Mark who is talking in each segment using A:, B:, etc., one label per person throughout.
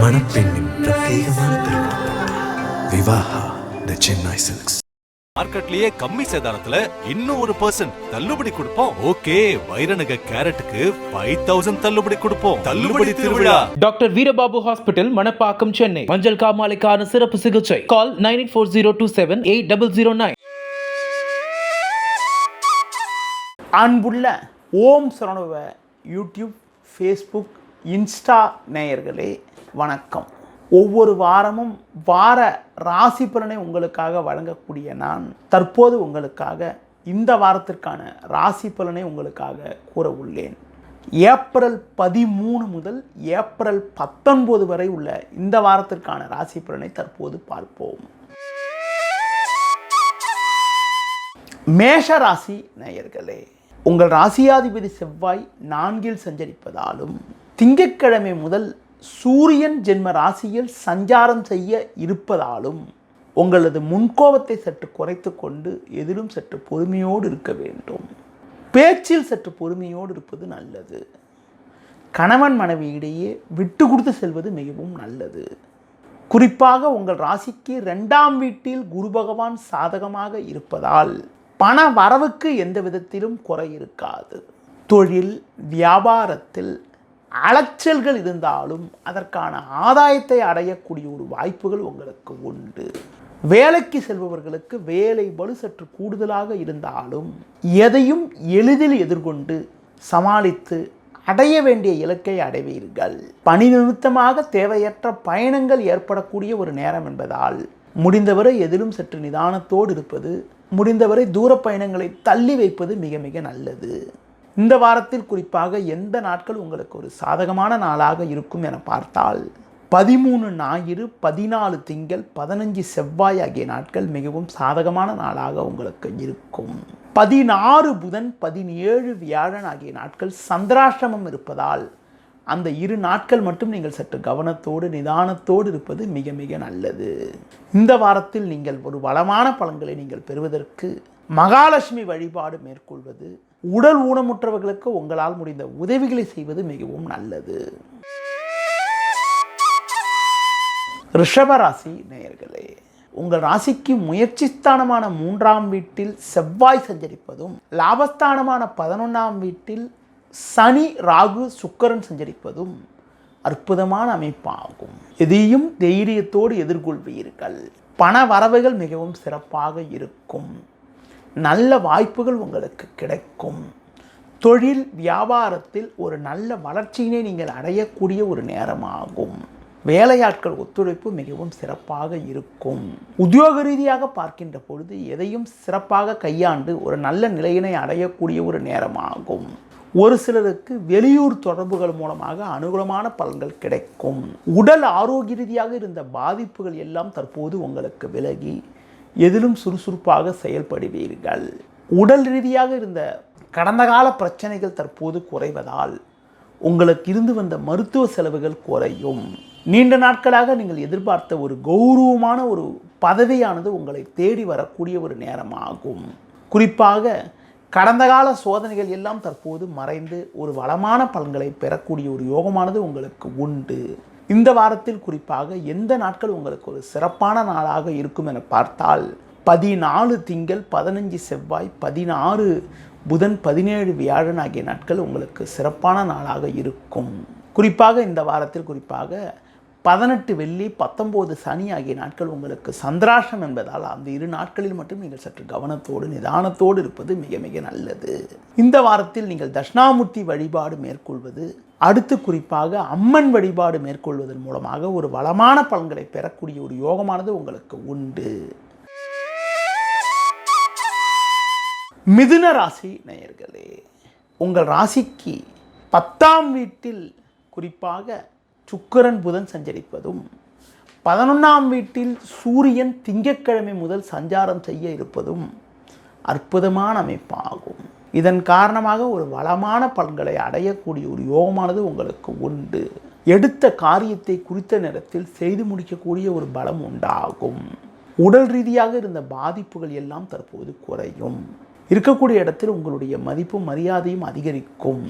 A: மணப்பெண்ணின் பிரத்யேகமான திருமணம் விவாஹா தி சென்னை சில்க்ஸ்.
B: மார்க்கெட்லயே கம்மி சேதாரத்துல இன்னும் 1% தள்ளுபடி கொடுப்போம். ஓகே, வைரநக கேரட்டுக்கு 5000 தள்ளுபடி கொடுப்போம். தள்ளுபடி திருவிழா.
C: Doctor Veerababu hospital, Manapakkam, Chennai. மஞ்சள் காமாலைக்கான சிறப்பு சிகிச்சை. கால் 9840278009.
D: அன்புள்ள ஓம் சரவணபவ யூடியூப், ஃபேஸ்புக், இன்ஸ்டா நேயர்களே வணக்கம். ஒவ்வொரு வாரமும் வார ராசி பலனை உங்களுக்காக வழங்கக்கூடிய நான் தற்போது உங்களுக்காக இந்த வாரத்திற்கான ராசி பலனை உங்களுக்காக கூற உள்ளேன். ஏப்ரல் 13 முதல் ஏப்ரல் 19 வரை உள்ள இந்த வாரத்திற்கான ராசி பலனை தற்போது பார்ப்போம். மேஷ ராசி நேயர்களே, உங்கள் ராசியாதிபதி செவ்வாய் 4 சஞ்சரிப்பதாலும் திங்கட்கிழமை முதல் சூரியன் ஜென்ம ராசியில் சஞ்சாரம் செய்ய இருப்பதாலும் உங்களது முன்கோபத்தை சற்று குறைத்து கொண்டு எதிலும் சற்று பொறுமையோடு இருக்க வேண்டும். பேச்சில் சற்று பொறுமையோடு இருப்பது நல்லது. கணவன் மனைவி இடையே விட்டு கொடுத்து செல்வது மிகவும் நல்லது. குறிப்பாக உங்கள் ராசிக்கு 2ஆம் வீட்டில் குரு பகவான் சாதகமாக இருப்பதால் பண வரவுக்கு எந்த விதத்திலும் குறை இருக்காது. தொழில் வியாபாரத்தில் அலைச்சல்கள் இருந்தாலும் அதற்கான ஆதாயத்தை அடையக்கூடிய ஒரு வாய்ப்புகள் உங்களுக்கு உண்டு. வேலைக்கு செல்பவர்களுக்கு வேலை பளு சற்று கூடுதலாக இருந்தாலும் எதையும் எளிதில் எதிர்கொண்டு சமாளித்து அடைய வேண்டிய இலக்கை அடைவீர்கள். பணி நிமித்தமாக தேவையற்ற பயணங்கள் ஏற்படக்கூடிய ஒரு நேரம் என்பதால் முடிந்தவரை எதிலும் சற்று நிதானத்தோடு இருப்பது, முடிந்தவரை தூர பயணங்களை தள்ளி வைப்பது மிக மிக நல்லது. இந்த வாரத்தில் குறிப்பாக எந்த நாட்கள் உங்களுக்கு ஒரு சாதகமான நாளாக இருக்கும் என பார்த்தால் 13 ஞாயிறு, 14 திங்கள், 15 செவ்வாய் ஆகிய நாட்கள் மிகவும் சாதகமான நாளாக உங்களுக்கு இருக்கும். 16 புதன், 17 வியாழன் ஆகிய நாட்கள் சந்திராஷ்டமம் இருப்பதால் அந்த 2 நாட்கள் மட்டும் நீங்கள் சற்று கவனத்தோடு நிதானத்தோடு இருப்பது மிக மிக நல்லது. இந்த வாரத்தில் நீங்கள் ஒரு வளமான பலன்களை நீங்கள் பெறுவதற்கு மகாலட்சுமி வழிபாடு மேற்கொள்வது, உடல் ஊனமுற்றவர்களுக்கு உங்களால் முடிந்த உதவிகளை செய்வது மிகவும் நல்லது. ரிஷபராசி நேயர்களே, உங்கள் ராசிக்கு முயற்சி ஸ்தானமான 3ஆம் வீட்டில் செவ்வாய் சஞ்சரிப்பதும், லாபஸ்தானமான 11ஆம் வீட்டில் சனி, ராகு, சுக்கிரன் சஞ்சரிப்பதும் அற்புதமான அமைப்பாகும். எதையும் தைரியத்தோடு எதிர்கொள்வீர்கள். பண வரவுகள் மிகவும் சிறப்பாக இருக்கும். நல்ல வாய்ப்புகள் உங்களுக்கு கிடைக்கும். தொழில் வியாபாரத்தில் ஒரு நல்ல வளர்ச்சியினை நீங்கள் அடையக்கூடிய ஒரு நேரமாகும். வேலையாட்கள் ஒத்துழைப்பு மிகவும் சிறப்பாக இருக்கும். உத்தியோக ரீதியாக பார்க்கின்ற பொழுது எதையும் சிறப்பாக கையாண்டு ஒரு நல்ல நிலையினை அடையக்கூடிய ஒரு நேரமாகும். ஒரு சிலருக்கு வெளியூர் தொடர்புகள் மூலமாக அனுகூலமான பலன்கள் கிடைக்கும். உடல் ஆரோக்கிய ரீதியாக இருந்த பாதிப்புகள் எல்லாம் தற்போது உங்களுக்கு விலகி எதிலும் சுறுசுறுப்பாக செயல்படுவீர்கள். உடல் ரீதியாக இருந்த கடந்த கால பிரச்சனைகள் தற்போது குறைவதால் உங்களுக்கு இருந்து வந்த மருத்துவ செலவுகள் குறையும். நீண்ட நாட்களாக நீங்கள் எதிர்பார்த்த ஒரு கௌரவமான ஒரு பதவியானது உங்களை தேடி வரக்கூடிய ஒரு நேரமாகும். குறிப்பாக கடந்த கால சோதனைகள் எல்லாம் தற்போது மறைந்து ஒரு வளமான பலன்களை பெறக்கூடிய ஒரு யோகமானது உங்களுக்கு உண்டு. இந்த வாரத்தில் குறிப்பாக எந்த நாட்கள் உங்களுக்கு ஒரு சிறப்பான நாளாக இருக்கும் என பார்த்தால் 14 திங்கள், 15 செவ்வாய், 16 புதன், 17 வியாழன் ஆகிய நாட்கள் உங்களுக்கு சிறப்பான நாளாக இருக்கும். குறிப்பாக இந்த வாரத்தில் குறிப்பாக 18 வெள்ளி, 19 சனி ஆகிய நாட்கள் உங்களுக்கு சந்திராஷ்டம் என்பதால் அந்த 2 நாட்களில் மட்டும் நீங்கள் சற்று கவனத்தோடு நிதானத்தோடு இருப்பது மிக மிக நல்லது. இந்த வாரத்தில் நீங்கள் தட்சிணாமூர்த்தி வழிபாடு மேற்கொள்வது, அடுத்து குறிப்பாக அம்மன் வழிபாடு மேற்கொள்வதன் மூலமாக ஒரு வளமான பலன்களை பெறக்கூடிய ஒரு யோகமானது உங்களுக்கு உண்டு. மிதுன ராசி நேயர்களே, உங்கள் ராசிக்கு 10ஆம் வீட்டில் குறிப்பாக சுக்கிரன் புதன் சஞ்சரிப்பதும், 11ஆம் வீட்டில் சூரியன் திங்கட்கிழமை முதல் சஞ்சாரம் செய்ய இருப்பதும் அற்புதமான அமைப்பாகும். இதன் காரணமாக ஒரு வளமான பலன்களை அடையக்கூடிய ஒரு யோகமானது உங்களுக்கு உண்டு. எடுத்த காரியத்தை குறித்த நேரத்தில் செய்து முடிக்கக்கூடிய ஒரு பலம் உண்டாகும். உடல் ரீதியாக இருந்த பாதிப்புகள் எல்லாம் தற்போது குறையும். இருக்கக்கூடிய இடத்தில் உங்களுடைய மதிப்பும் மரியாதையும் அதிகரிக்கும்.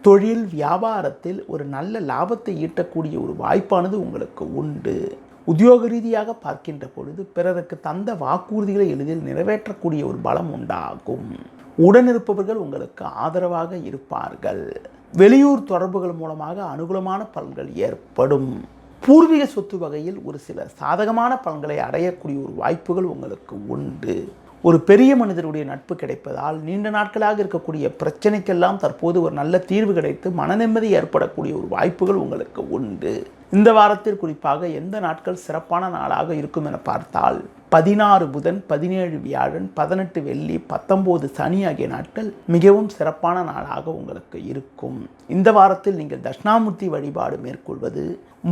D: தொழில் வியாபாரத்தில் ஒரு நல்ல லாபத்தை ஈட்டக்கூடிய ஒரு வாய்ப்பானது உங்களுக்கு உண்டு. உத்தியோக ரீதியாக பார்க்கின்ற பொழுது பிறருக்கு தந்த வாக்குறுதிகளை எளிதில் நிறைவேற்றக்கூடிய ஒரு பலம் உண்டாகும். உடனிருப்பவர்கள் உங்களுக்கு ஆதரவாக இருப்பார்கள். வெளியூர் தொடர்புகள் மூலமாக அனுகூலமான பலன்கள் ஏற்படும். பூர்வீக சொத்து வகையில் ஒரு சில சாதகமான பலன்களை அடையக்கூடிய ஒரு வாய்ப்புகள் உங்களுக்கு உண்டு. ஒரு பெரிய மனிதருடைய நட்பு கிடைப்பதால் நீண்ட நாட்களாக இருக்கக்கூடிய பிரச்சனைக்கெல்லாம் தற்போது ஒரு நல்ல தீர்வு கிடைத்து மனநிம்மதி ஏற்படக்கூடிய ஒரு வாய்ப்புகள் உங்களுக்கு உண்டு. இந்த வாரத்தில் குறிப்பாக எந்த நாட்கள் சிறப்பான நாளாக இருக்கும் என பார்த்தால் 16 புதன், 17 வியாழன், 18 வெள்ளி, 19 சனி ஆகிய நாட்கள் மிகவும் சிறப்பான நாளாக உங்களுக்கு இருக்கும். இந்த வாரத்தில் நீங்கள் தட்சிணாமூர்த்தி வழிபாடு மேற்கொள்வது,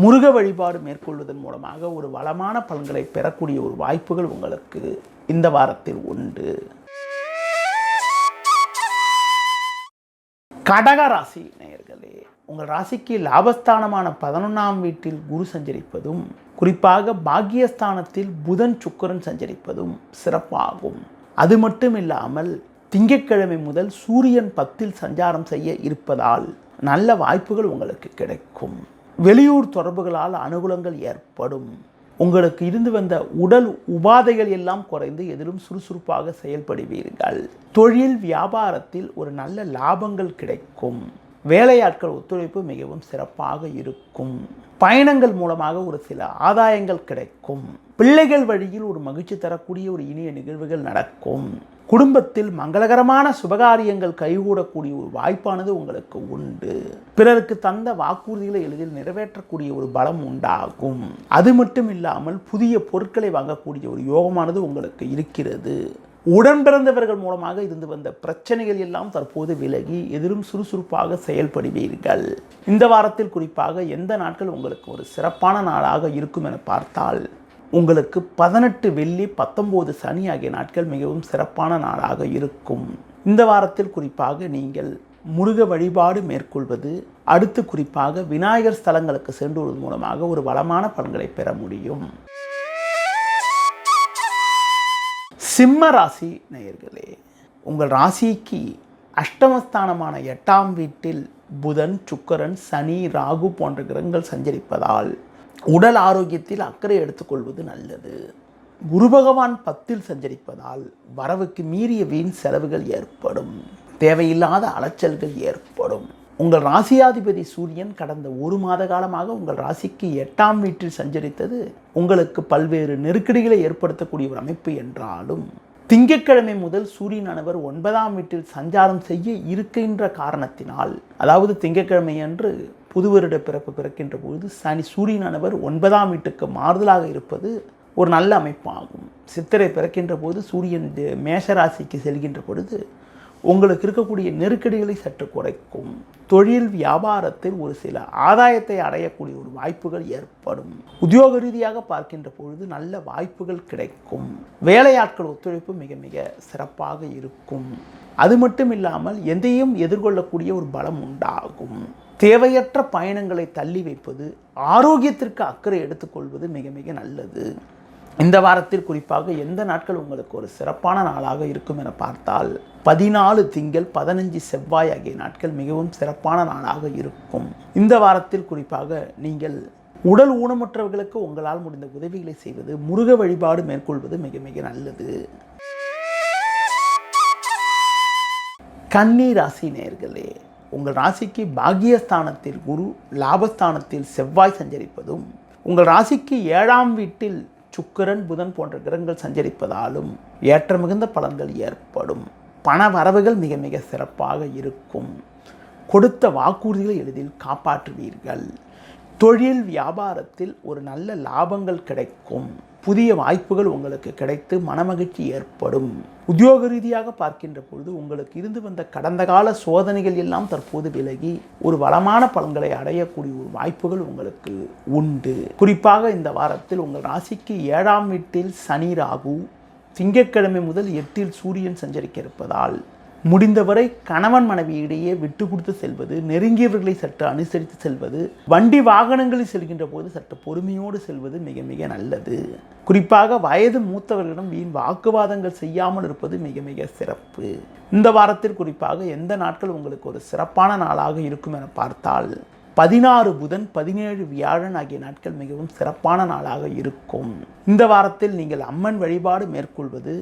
D: முருக வழிபாடு மேற்கொள்வதன் மூலமாக ஒரு வளமான பலன்களை பெறக்கூடிய ஒரு வாய்ப்புகள் உங்களுக்கு இந்த வாரத்தில் உண்டு. கடக ராசி நேயர்களே, உங்கள் ராசிக்கு லாபஸ்தானமான 11ஆம் வீட்டில் குரு சஞ்சரிப்பதும் குறிப்பாக பாக்கியஸ்தானத்தில் புதன் சுக்கிரன் சஞ்சரிப்பதும் சிறப்பாகும். அது மட்டும் இல்லாமல் திங்கட்கிழமை முதல் சூரியன் 10இல் சஞ்சாரம் செய்ய இருப்பதால் நல்ல வாய்ப்புகள் உங்களுக்கு கிடைக்கும். வெளியூர் தொடர்புகளால் அனுகூலங்கள் ஏற்படும். உங்களுக்கு இருந்து வந்த உடல் உபாதைகள் எல்லாம் குறைந்து எதிலும் சுறுசுறுப்பாக செயல்படுவீர்கள். தொழில் வியாபாரத்தில் ஒரு நல்ல லாபங்கள் கிடைக்கும். வேலையாட்கள் ஒத்துழைப்பு மிகவும் சிறப்பாக இருக்கும். பயணங்கள் மூலமாக ஒரு சில ஆதாயங்கள் கிடைக்கும். பிள்ளைகள் வழியில் ஒரு மகிழ்ச்சி தரக்கூடிய ஒரு இனிய நிகழ்வுகள் நடக்கும். குடும்பத்தில் மங்களகரமான சுபகாரியங்கள் கைகூடக்கூடிய ஒரு வாய்ப்பானது உங்களுக்கு உண்டு. பிறருக்கு தந்த வாக்குறுதிகளை எளிதில் நிறைவேற்றக்கூடிய ஒரு பலம் உண்டாகும். அது மட்டும் இல்லாமல் புதிய பொருட்களை வாங்கக்கூடிய ஒரு யோகமானது உங்களுக்கு இருக்கிறது. உடன் பிறந்தவர்கள் மூலமாக இருந்து வந்த பிரச்சனைகள் எல்லாம் தற்போது விலகி எதிலும் சுறுசுறுப்பாக செயல்படுவீர்கள். இந்த வாரத்தில் குறிப்பாக எந்த நாட்கள் உங்களுக்கு ஒரு சிறப்பான நாளாக இருக்கும் என பார்த்தால் உங்களுக்கு 18 வெள்ளி, 19 சனி ஆகிய நாட்கள் மிகவும் சிறப்பான நாளாக இருக்கும். இந்த வாரத்தில் குறிப்பாக நீங்கள் முருக வழிபாடு மேற்கொள்வது, அடுத்து குறிப்பாக விநாயகர் ஸ்தலங்களுக்கு சென்று வருவதன் மூலமாக ஒரு வளமான பலன்களை பெற முடியும். சிம்ம ராசி நேயர்களே, உங்கள் ராசிக்கு அஷ்டமஸ்தானமான 8ஆம் வீட்டில் புதன், சுக்கிரன், சனி, ராகு போன்ற கிரகங்கள் சஞ்சரிப்பதால் உடல் ஆரோக்கியத்தில் அக்கறை எடுத்துக்கொள்வது நல்லது. குரு பகவான் 10இல் சஞ்சரிப்பதால் வரவுக்கு மீறிய வீண் செலவுகள் ஏற்படும். தேவையில்லாத அலைச்சல்கள் ஏற்படும். உங்கள் ராசியாதிபதி சூரியன் கடந்த 1 மாத காலமாக உங்கள் ராசிக்கு 8ஆம் வீட்டில் சஞ்சரித்தது உங்களுக்கு பல்வேறு நெருக்கடிகளை ஏற்படுத்தக்கூடிய ஒரு அமைப்பு என்றாலும் திங்கட்கிழமை முதல் சூரியனானவர் 9ஆம் வீட்டில் சஞ்சாரம் செய்ய இருக்கின்ற காரணத்தினால், அதாவது திங்கட்கிழமை அன்று புது வருட பிறப்பு பிறக்கின்ற பொழுது சூரியனானவர் 9ஆம் வீட்டுக்கு மாறுதலாக இருப்பது ஒரு நல்ல அமைப்பாகும். சித்திரை பிறக்கின்ற போது சூரியன் மேஷராசிக்கு செல்கின்ற பொழுது உங்களுக்கு இருக்கக்கூடிய நெருக்கடிகளை சற்று குறைக்கும். தொழில் வியாபாரத்தில் ஒரு சில ஆதாயத்தை அடையக்கூடிய ஒரு வாய்ப்புகள் ஏற்படும். உத்தியோக ரீதியாக பார்க்கின்ற பொழுது நல்ல வாய்ப்புகள் கிடைக்கும். வேலையாட்கள் ஒத்துழைப்பு மிக மிக சிறப்பாக இருக்கும். அது மட்டும் இல்லாமல் எதையும் எதிர்கொள்ளக்கூடிய ஒரு பலம் உண்டாகும். தேவையற்ற பயணங்களை தள்ளி வைப்பது, ஆரோக்கியத்திற்கு அக்கறை எடுத்துக்கொள்வது மிக மிக நல்லது. இந்த வாரத்தில் குறிப்பாக எந்த நாட்கள் உங்களுக்கு ஒரு சிறப்பான நாளாக இருக்கும் என பார்த்தால் 14 திங்கள், 15 செவ்வாய் ஆகிய நாட்கள் மிகவும் சிறப்பான நாளாக இருக்கும். இந்த வாரத்தில் குறிப்பாக நீங்கள் உடல் ஊனமுற்றவர்களுக்கு உங்களால் முடிந்த உதவிகளை செய்வது, முருக வழிபாடு மேற்கொள்வது மிக மிக நல்லது. கன்னி ராசி நேயர்களே, உங்கள் ராசிக்கு பாக்கியஸ்தானத்தில் குரு, லாபஸ்தானத்தில் செவ்வாய் சஞ்சரிப்பதும் உங்கள் ராசிக்கு 7ஆம் வீட்டில் சுக்கிரன், புதன் போன்ற கிரகங்கள் சஞ்சரிப்பதாலும் ஏற்ற மிகுந்த பலன்கள் ஏற்படும். பண வரவுகள் மிக மிக சிறப்பாக இருக்கும். கொடுத்த வாக்குறுதிகளை எளிதில் காப்பாற்றுவீர்கள். தொழில் வியாபாரத்தில் ஒரு நல்ல லாபங்கள் கிடைக்கும். புதிய வாய்ப்புகள் உங்களுக்கு கிடைத்து மனமகிழ்ச்சி ஏற்படும். உத்தியோக ரீதியாக பார்க்கின்ற பொழுது உங்களுக்கு இருந்து வந்த கடந்த கால சோதனைகள் எல்லாம் தற்போது விலகி ஒரு வளமான பலன்களை அடையக்கூடிய ஒரு வாய்ப்புகள் உங்களுக்கு உண்டு. குறிப்பாக இந்த வாரத்தில் உங்கள் ராசிக்கு 7ஆம் வீட்டில் சனி, ராகு, திங்கட்கிழமை முதல் 8இல் சூரியன் சஞ்சரிக்க இருப்பதால் முடிந்தவரை கணவன் மனைவியிடையே விட்டு கொடுத்து செல்வது, நெருங்கியவர்களை சற்று அனுசரித்து செல்வது, வண்டி வாகனங்களில் செல்கின்ற போது சற்று பொறுமையோடு செல்வது மிக மிக நல்லது. குறிப்பாக வயது மூத்தவர்களிடம் வீண் வாக்குவாதங்கள் செய்யாமல் இருப்பது மிக மிக சிறப்பு. இந்த வாரத்தில் குறிப்பாக எந்த நாட்கள் உங்களுக்கு ஒரு சிறப்பான நாளாக இருக்கும் என பார்த்தால் 16 புதன் 17 வியாழன் ஆகிய நாட்கள் மிகவும் சிறப்பான நாளாக இருக்கும். இந்த வாரத்தில் நீங்கள் அம்மன் வழிபாடு மேற்கொள்வது,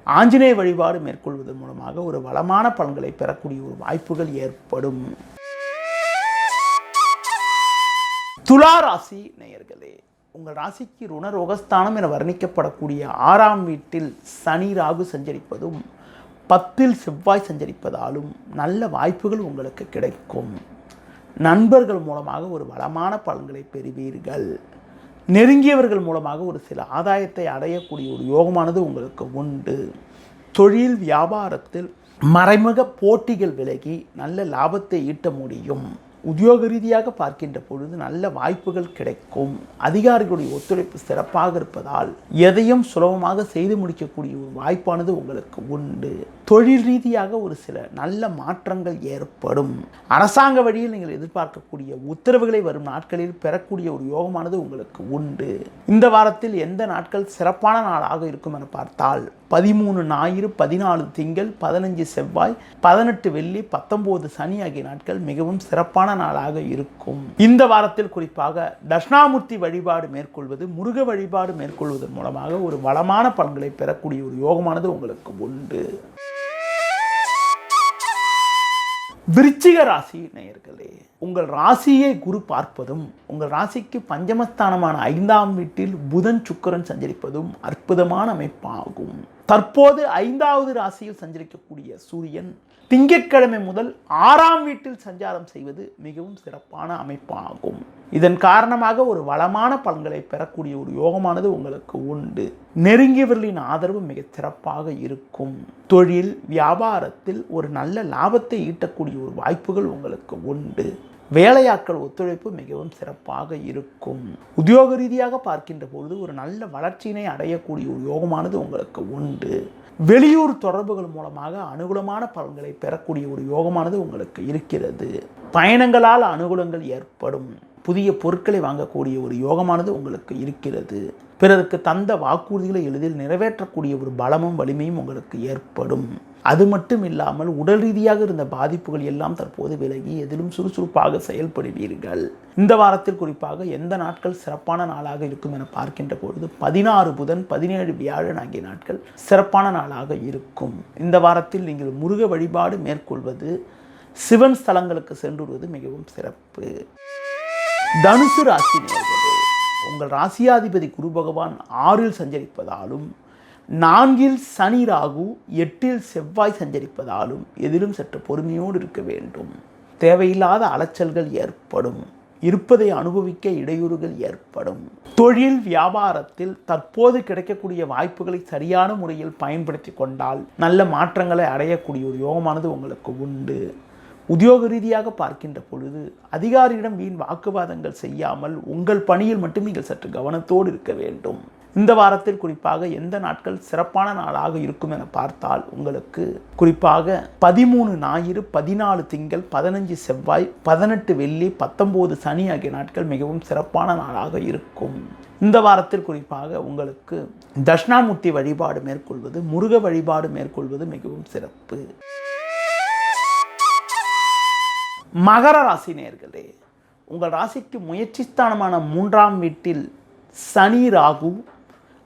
D: ஆஞ்சநேய வழிபாடு மேற்கொள்வதன் மூலமாக ஒரு வளமான பலன்களை பெறக்கூடிய ஒரு வாய்ப்புகள் ஏற்படும். துலா ராசி நேயர்களே, உங்கள் ராசிக்கு ருணரோகஸ்தானம் என வர்ணிக்கப்படக்கூடிய 6ஆம் வீட்டில் சனி ராகு சஞ்சரிப்பதும் 10இல் செவ்வாய் சஞ்சரிப்பதாலும் நல்ல வாய்ப்புகள் உங்களுக்கு கிடைக்கும். நண்பர்கள் மூலமாக ஒரு வளமான பலன்களை பெறுவீர்கள். நெருங்கியவர்கள் மூலமாக ஒரு சில ஆதாயத்தை அடையக்கூடிய ஒரு யோகமானது உங்களுக்கு உண்டு. தொழில் வியாபாரத்தில் மறைமுக போட்டிகள் விலகி நல்ல லாபத்தை ஈட்ட முடியும். உத்தியோக ரீதியாக பார்க்கின்ற பொழுது நல்ல வாய்ப்புகள் கிடைக்கும். அதிகாரிகளுடைய ஒத்துழைப்பு சிறப்பாக இருப்பதால் எதையும் சுலபமாக செய்து முடிக்கக்கூடிய ஒரு வாய்ப்பானது உங்களுக்கு உண்டு. தொழில் ரீதியாக ஒரு சில நல்ல மாற்றங்கள் ஏற்படும். அரசாங்க வழியில் நீங்கள் எதிர்பார்க்கக்கூடிய உத்தரவுகளை வரும் நாட்களில் பெறக்கூடிய ஒரு யோகமானது உங்களுக்கு உண்டு. இந்த வாரத்தில் எந்த நாட்கள் சிறப்பான நாளாக இருக்கும் என பார்த்தால் 13 ஞாயிறு, 14 திங்கள், 15 செவ்வாய், 18 வெள்ளி, 19 சனி ஆகிய நாட்கள் மிகவும் சிறப்பான நாளாக இருக்கும். இந்த வாரத்தில் குறிப்பாக தட்சிணாமூர்த்தி வழிபாடு மேற்கொள்வது, முருக வழிபாடு மேற்கொள்வதன் மூலமாக ஒரு வளமான பலன்களை பெறக்கூடிய ஒரு யோகமானது உங்களுக்கு உண்டு. விருச்சிக ராசி நேயர்களே, உங்கள் ராசியை குரு பார்ப்பதும் உங்கள் ராசிக்கு பஞ்சமஸ்தானமான 5ஆம் வீட்டில் புதன் சுக்கிரன் சஞ்சரிப்பதும் அற்புதமான அமைப்பாகும். தற்போது 5வது ராசியில் சஞ்சரிக்கக்கூடிய சூரியன் திங்கட்கிழமை முதல் 6ஆம் வீட்டில் சஞ்சாரம் செய்வது மிகவும் சிறப்பான அமைப்பாகும். இதன் காரணமாக ஒரு வளமான பலன்களை பெறக்கூடிய ஒரு யோகமானது உங்களுக்கு உண்டு. நெருங்கியவர்களின் ஆதரவு மிக சிறப்பாக இருக்கும். தொழில் வியாபாரத்தில் ஒரு நல்ல லாபத்தை ஈட்டக்கூடிய ஒரு வாய்ப்புகள் உங்களுக்கு உண்டு. வேலையாட்கள் ஒத்துழைப்பு மிகவும் சிறப்பாக இருக்கும். உத்தியோக ரீதியாக பார்க்கின்ற பொழுது ஒரு நல்ல வளர்ச்சியினை அடையக்கூடிய ஒரு யோகமானது உங்களுக்கு உண்டு. வெளியூர் தொடர்புகள் மூலமாக அனுகூலமான பலன்களை பெறக்கூடிய ஒரு யோகமானது உங்களுக்கு இருக்கிறது. பயணங்களால் அனுகூலங்கள் ஏற்படும். புதிய பொருட்களை வாங்கக்கூடிய ஒரு யோகமானது உங்களுக்கு இருக்கிறது. பிறருக்கு தந்த வாக்குறுதிகளை எளிதில் நிறைவேற்றக்கூடிய ஒரு பலமும் வலிமையும் உங்களுக்கு ஏற்படும். அது மட்டும் இல்லாமல் உடல் ரீதியாக இருந்த பாதிப்புகள் எல்லாம் தற்போது விலகி எதிலும் சுறுசுறுப்பாக செயல்படுவீர்கள். இந்த வாரத்தில் குறிப்பாக எந்த நாட்கள் சிறப்பான நாளாக இருக்கும் என பார்க்கின்ற பொழுது 16 புதன் 17 வியாழன் ஆகிய நாட்கள் சிறப்பான நாளாக இருக்கும். இந்த வாரத்தில் நீங்கள் முருக வழிபாடு மேற்கொள்வது, சிவன் ஸ்தலங்களுக்கு சென்றுவது மிகவும் சிறப்பு. தனுசு ராசி நேயர்களே, உங்கள் ராசியாதிபதி குரு பகவான் 6இல் சஞ்சரிப்பதாலும் 4இல் சனி ராகு 8இல் செவ்வாய் சஞ்சரிப்பதாலும் எதிலும் சற்று பொறுமையோடு இருக்க வேண்டும். தேவையில்லாத அலைச்சல்கள் ஏற்படும். இருப்பதை அனுபவிக்க இடையூறுகள் ஏற்படும். தொழில் வியாபாரத்தில் தற்போது கிடைக்கக்கூடிய வாய்ப்புகளை சரியான முறையில் பயன்படுத்தி கொண்டால் நல்ல மாற்றங்களை அடையக்கூடிய ஒரு யோகமானது உங்களுக்கு உண்டு. உத்தியோக ரீதியாக பார்க்கின்ற பொழுது அதிகாரியிடம் வீண் வாக்குவாதங்கள் செய்யாமல் உங்கள் பணியில் மட்டும் நீங்கள் சற்று கவனத்தோடு இருக்க வேண்டும். இந்த வாரத்தில் குறிப்பாக எந்த நாட்கள் சிறப்பான நாளாக இருக்கும் என பார்த்தால் உங்களுக்கு குறிப்பாக 13 ஞாயிறு, 14 திங்கள், 15 செவ்வாய், 18 வெள்ளி, 19 சனி ஆகிய நாட்கள் மிகவும் சிறப்பான நாளாக இருக்கும். இந்த வாரத்தில் குறிப்பாக உங்களுக்கு தட்சிணாமூர்த்தி வழிபாடு மேற்கொள்வது, முருக வழிபாடு மேற்கொள்வது மிகவும் சிறப்பு. மகர ராசி நேயர்களே, உங்கள் ராசிக்கு முயற்சி ஸ்தானமான 3ஆம் வீட்டில் சனி ராகு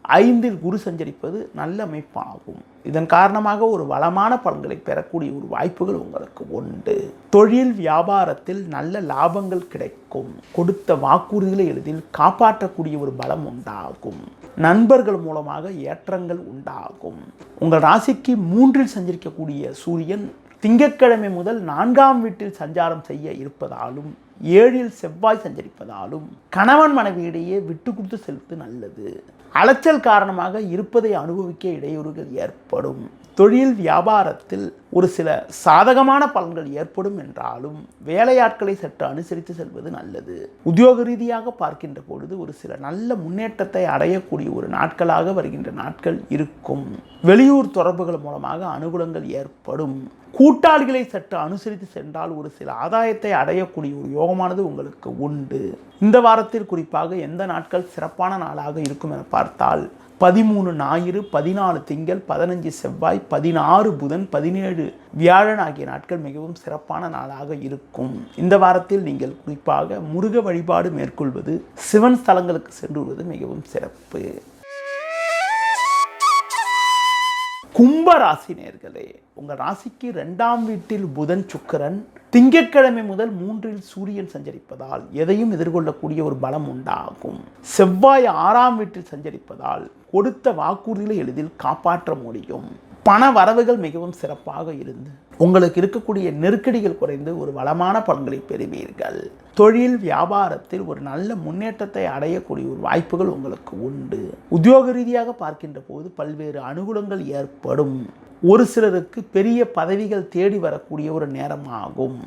D: 5இல் குரு சஞ்சரிப்பது நல்ல அமைப்பாகும். இதன் காரணமாக ஒரு வளமான பலன்களை பெறக்கூடிய ஒரு வாய்ப்புகள் உங்களுக்கு உண்டு. தொழில் வியாபாரத்தில் நல்ல லாபங்கள் கிடைக்கும். கொடுத்த வாக்குறுதிகளை எளிதில் காப்பாற்றக்கூடிய ஒரு பலம் உண்டாகும். நண்பர்கள் மூலமாக ஏற்றங்கள் உண்டாகும். உங்கள் ராசிக்கு 3இல் சஞ்சரிக்கக்கூடிய சூரியன் திங்கட்கிழமை முதல் 4ஆம் வீட்டில் சஞ்சாரம் செய்ய இருப்பதாலும் 7இல் செவ்வாய் சஞ்சரிப்பதாலும் கணவன் மனைவியிடையே விட்டு கொடுத்து செல்வது நல்லது. அலைச்சல் காரணமாக இருப்பதை அனுபவிக்க இடையூறுகள் ஏற்படும். தொழில் வியாபாரத்தில் ஒரு சில சாதகமான பலன்கள் ஏற்படும் என்றாலும் வேலையாட்களை சற்று அனுசரித்து செல்வது நல்லது. உத்தியோக ரீதியாக பார்க்கின்ற பொழுது ஒரு சில நல்ல முன்னேற்றத்தை அடையக்கூடிய ஒரு நாட்களாக வருகின்ற நாட்கள் இருக்கும். வெளியூர் தொடர்புகள் மூலமாக அனுகூலங்கள் ஏற்படும். கூட்டாளிகளை சற்று அனுசரித்து சென்றால் ஒரு சில ஆதாயத்தை அடையக்கூடிய ஒரு யோகமானது உங்களுக்கு உண்டு. இந்த வாரத்தில் குறிப்பாக எந்த நாட்கள் சிறப்பான நாளாக இருக்கும் என பார்த்தால் 13 ஞாயிறு, 14 திங்கள், 15 செவ்வாய், 16 புதன், 17 வியாழன் ஆகிய நாட்கள் மிகவும் சிறப்பான நாளாக இருக்கும். இந்த வாரத்தில் நீங்கள் குறிப்பாக முருக வழிபாடு மேற்கொள்வது, சிவன் ஸ்தலங்களுக்கு சென்று வருவது மிகவும் சிறப்பு. கும்ப ராசி நேயர்களே, உங்கள் ராசிக்கு 2ஆம் வீட்டில் புதன் சுக்கிரன், திங்கட்கிழமை முதல் 3இல் சூரியன் சஞ்சரிப்பதால் எதையும் எதிர்கொள்ளக்கூடிய ஒரு பலம் உண்டாகும். செவ்வாய் 6ஆம் வீட்டில் சஞ்சரிப்பதால் கொடுத்த வாக்குறுதிகளை எளிதில் காப்பாற்ற முடியும். பண வரவுகள் மிகவும் சிறப்பாக இருந்து உங்களுக்கு இருக்கக்கூடிய நெருக்கடிகள் குறைந்து ஒரு வளமான பலன்களை பெறுவீர்கள். தொழில் வியாபாரத்தில் ஒரு நல்ல முன்னேற்றத்தை அடையக்கூடிய ஒரு வாய்ப்புகள் உங்களுக்கு உண்டு. உத்தியோக ரீதியாக பார்க்கின்ற போது பல்வேறு அனுகூலங்கள் ஏற்படும். ஒரு சிலருக்கு பெரிய பதவிகள் தேடி வரக்கூடிய ஒரு நேரமாகும்.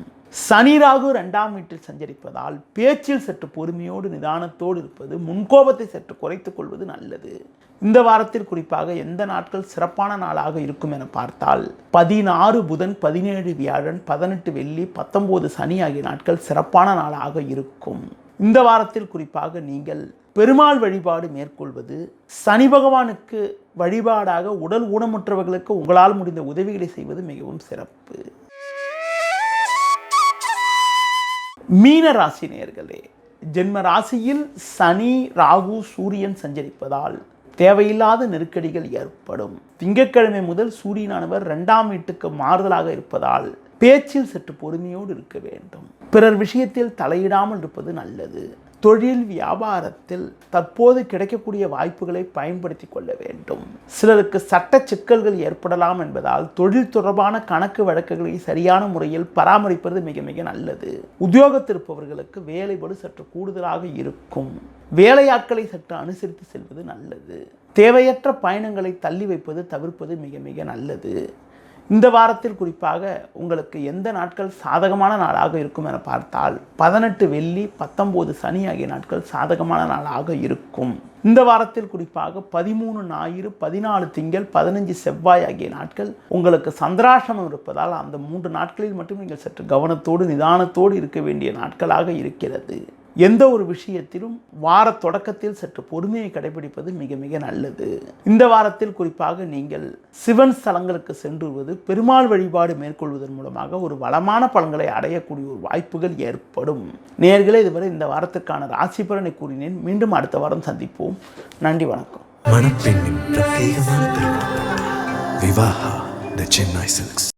D: சனி ராகு 2ஆம் வீட்டில் சஞ்சரிப்பதால் பேச்சில் சற்று பொறுமையோடு நிதானத்தோடு இருப்பது, முன்கோபத்தை சற்று குறைத்துக் கொள்வது நல்லது. இந்த வாரத்தில் குறிப்பாக எந்த நாட்கள் சிறப்பான நாளாக இருக்கும் என பார்த்தால் 16 புதன், 17 வியாழன், 18 வெள்ளி, 19 சனி ஆகிய நாட்கள் சிறப்பான நாளாக இருக்கும். இந்த வாரத்தில் குறிப்பாக நீங்கள் பெருமாள் வழிபாடு மேற்கொள்வது, சனி பகவானுக்கு வழிபாடாக உடல் ஊனமுற்றவர்களுக்கு உங்களால் முடிந்த உதவிகளை செய்வது மிகவும் சிறப்பு. மீன ராசி நேயர்களே, ஜென்ம ராசியில் சனி ராகு சூரியன் சஞ்சரிப்பதால் தேவையில்லாத நெருக்கடிகள் ஏற்படும். திங்கட்கிழமை முதல் சூரியனானவர் 2ஆம் வீட்டுக்கு மாறுதலாக இருப்பதால் பேச்சில் சற்று பொறுமையோடு இருக்க வேண்டும். பிறர் விஷயத்தில் தலையிடாமல் இருப்பது நல்லது. தொழில் வியாபாரத்தில் தற்போது கிடைக்கக்கூடிய வாய்ப்புகளை பயன்படுத்தி கொள்ள வேண்டும். சிலருக்கு சட்ட சிக்கல்கள் ஏற்படலாம் என்பதால் தொழில் தொடர்பான கணக்கு வழக்குகளை சரியான முறையில் பராமரிப்பது மிக மிக நல்லது. உத்தியோகத்தில் இருப்பவர்களுக்கு வேலைபளு சற்று கூடுதலாக இருக்கும். வேலையாட்களை சற்று அனுசரித்து செல்வது நல்லது. தேவையற்ற பயணங்களை தள்ளி வைப்பது தவிர்ப்பது மிக மிக நல்லது. இந்த வாரத்தில் குறிப்பாக உங்களுக்கு எந்த நாட்கள் சாதகமான நாளாக இருக்கும் என பார்த்தால் 18 வெள்ளி, 19 சனி ஆகிய நாட்கள் சாதகமான நாளாக இருக்கும். இந்த வாரத்தில் குறிப்பாக 13 ஞாயிறு, 14 திங்கள், 15 செவ்வாய் ஆகிய நாட்கள் உங்களுக்கு சந்திராஷ்டமம் இருப்பதால் அந்த 3 நாட்களில் மட்டும் நீங்கள் சற்று கவனத்தோடு நிதானத்தோடு இருக்க வேண்டிய நாட்களாக இருக்கிறது. எந்த ஒரு விஷயத்திலும் வார தொடக்கத்தில் சற்று பொறுமையை கடைபிடிப்பது மிக மிக நல்லது. இந்த வாரத்தில் குறிப்பாக நீங்கள் சிவன் ஸ்தலங்களுக்கு சென்றுவது, பெருமாள் வழிபாடு மேற்கொள்வதன் மூலமாக ஒரு வளமான பலன்களை அடையக்கூடிய ஒரு வாய்ப்புகள் ஏற்படும். நேயர்களே, இதுவரை இந்த வாரத்திற்கான ராசி பலனை கூறினேன். மீண்டும் அடுத்த வாரம் சந்திப்போம். நன்றி, வணக்கம்.
A: மணப்பெண்ணின் பிரத்யேகமான திருமணம் விவாஹா தி சென்னை சில்க்ஸ்.